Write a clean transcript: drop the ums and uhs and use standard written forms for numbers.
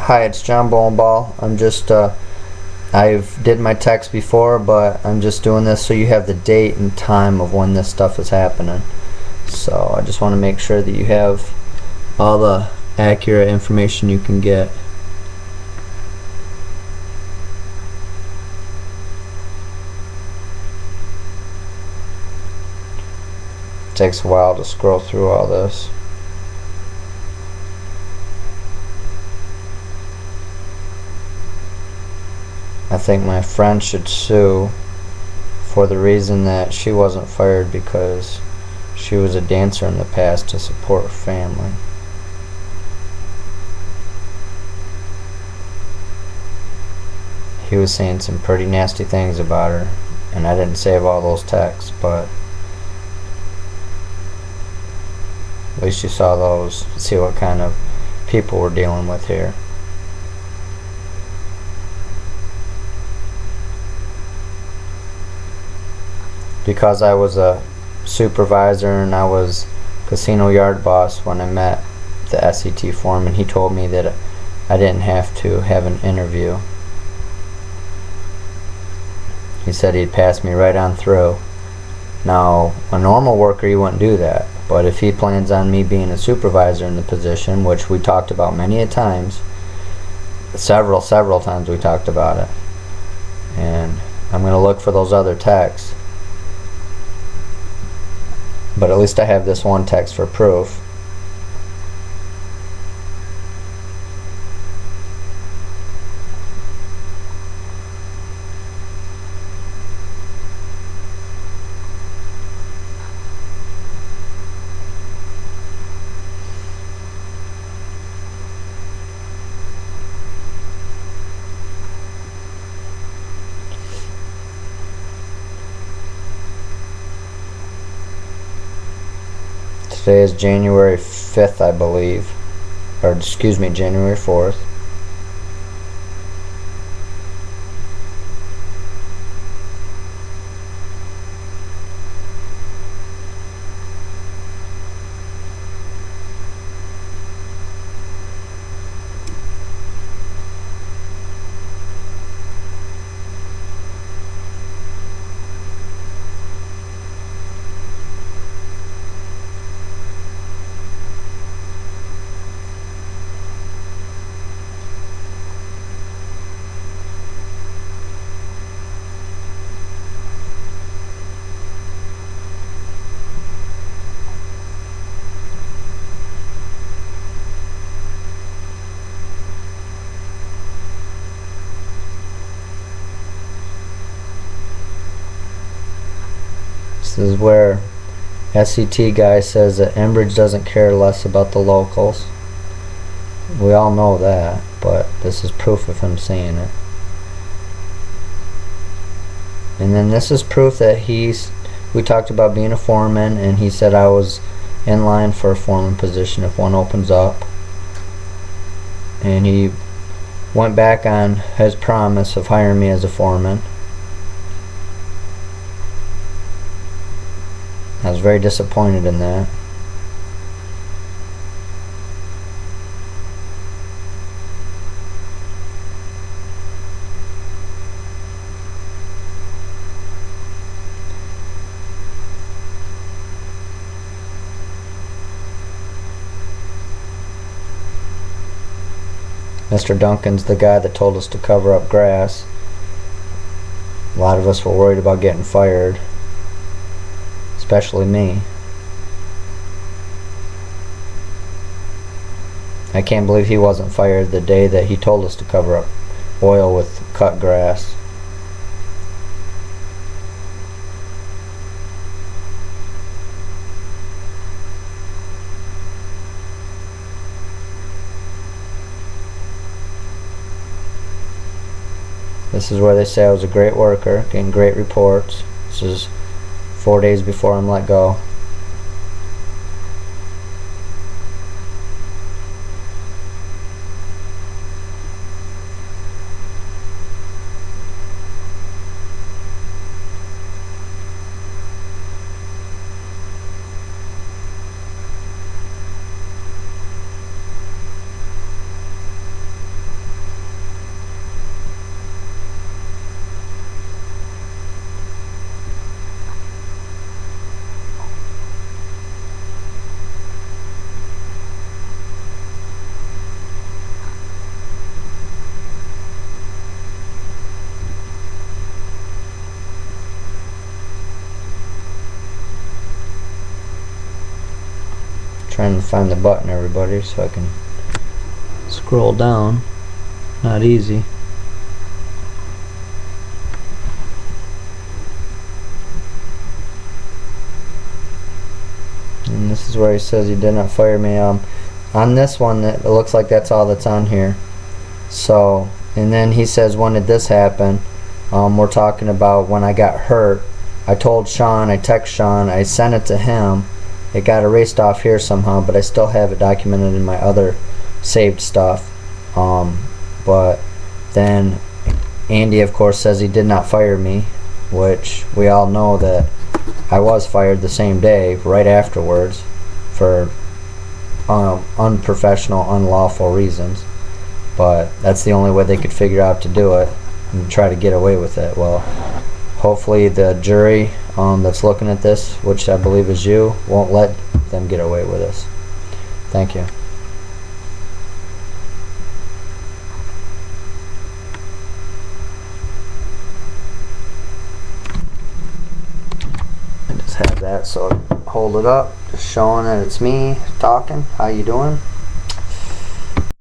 Hi, it's John Bolenbaugh. I've did my text before, but I'm just doing this so you have the date and time of when this stuff is happening. So I just want to make sure that you have all the accurate information you can get. It takes a while to scroll through all this. I think my friend should sue for the reason that she wasn't fired because she was a dancer in the past to support her family. He was saying some pretty nasty things about her, and I didn't save all those texts, but at least you saw those, see what kind of people we're dealing with here. Because I was a supervisor and I was casino yard boss when I met the S.E.T. foreman, he told me that I didn't have to have an interview. He said he'd pass me right on through. Now, a normal worker, he wouldn't do that, but if he plans on me being a supervisor in the position, which we talked about many a times, several times we talked about it, and I'm going to look for those other texts. But at least I have this one text for proof. Today is January 5th, I believe, or excuse me, January 4th. This is where S.E.T. guy says that Enbridge doesn't care less about the locals. We all know that, but this is proof of him saying it. And then this is proof that we talked about being a foreman, and he said I was in line for a foreman position if one opens up. And he went back on his promise of hiring me as a foreman. I was very disappointed in that. Mr. Duncan's the guy that told us to cover up grass. A lot of us were worried about getting fired. Especially me. I can't believe he wasn't fired the day that he told us to cover up oil with cut grass. This is where they say I was a great worker, getting great reports. This is 4 days before I'm let go. Trying to find the button, everybody, so I can scroll down. Not easy. And this is where he says he did not fire me. On this one, it looks like that's all that's on here. So, and then he says, when did this happen? We're talking about when I got hurt. I told Sean, I text Sean, I sent it to him. It got erased off here somehow, but I still have it documented in my other saved stuff. But then Andy, of course, says he did not fire me, which we all know that I was fired the same day, right afterwards, for unprofessional, unlawful reasons. But that's the only way they could figure out to do it and try to get away with it. Well, hopefully the jury that's looking at this, which I believe is you, won't let them get away with this. Thank you. I just have that, so hold it up, just showing that it's me talking. How you doing?